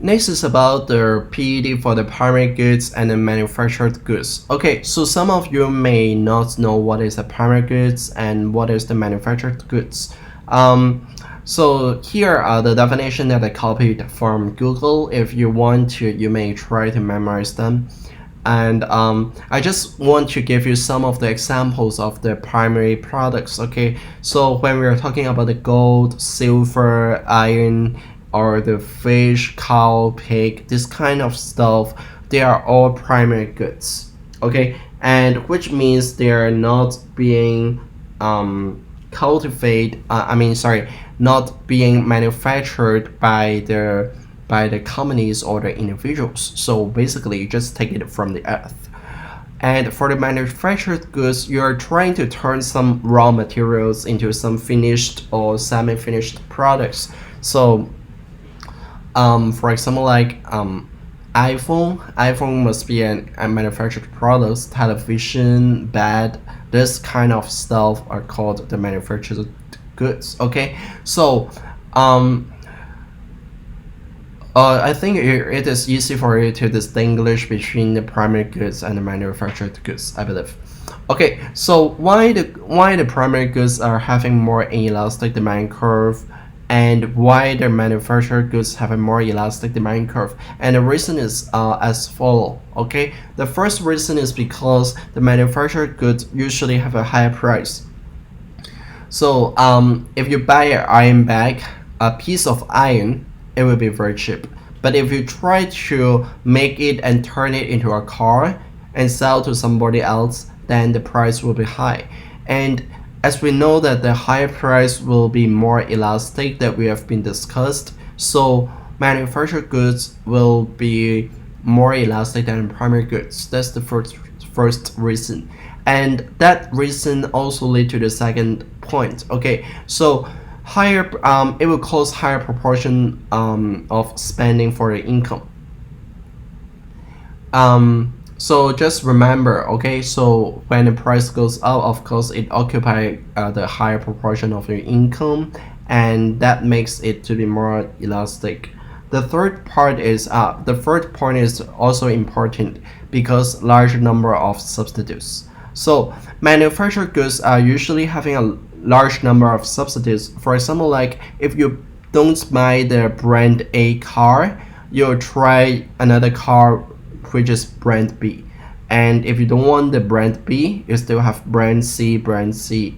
Next is about the PED for the primary goods and the manufactured goods. Okay, so some of you may not know what is the primary goods and what is the manufactured goods. So here are the definition that I copied from Google. If you want to, you may try to memorize them. And I just want to give you some of the examples of the primary products. Okay, so when we are talking about the gold, silver, iron, or the fish, cow, pig, this kind of stuff, they are all primary goods. Okay, and which means they are not being cultivated. Not being manufactured by the companies or the individuals. So basically, you just take it from the earth. And for the manufactured goods, you are trying to turn some raw materials into some finished or semi-finished products. So, for example, like iPhone must be a manufactured product. Television, bed, this kind of stuff are called the manufactured goods. Okay, so I think it is easy for you to distinguish between the primary goods and the manufactured goods, I believe. Okay, so why the primary goods are having more inelastic demand curve, and why the manufactured goods have a more elastic demand curve? And the reason is as follow. Okay, the first reason is because the manufactured goods usually have a higher price. So if you buy an iron bag, a piece of iron, it will be very cheap. But if you try to make it and turn it into a car and sell to somebody else, then the price will be high. And as we know that the higher price will be more elastic that we have been discussed, so manufactured goods will be more elastic than primary goods. That's the first reason. And that reason also lead to the second point. Okay, so higher it will cause higher proportion of spending for the income. So just remember, okay, so when the price goes up, of course it occupies the higher proportion of your income, and that makes it to be more elastic. The third point is also important because large number of substitutes. So manufactured goods are usually having a large number of substitutes. For example, like if you don't buy the brand A car, you'll try another car which is brand B. And if you don't want the brand B, you still have brand C, brand D,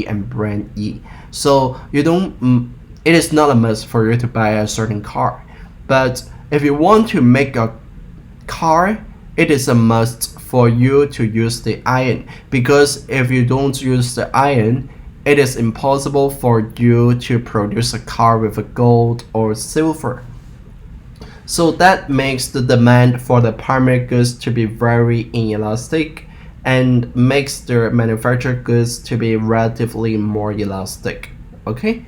and brand E. So you don't. It is not a must for you to buy a certain car. But if you want to make a car, it is a must for you to use the iron, because if you don't use the iron, it is impossible for you to produce a car with a gold or silver. So that makes the demand for the primary goods to be very inelastic and makes the manufactured goods to be relatively more elastic. Okay,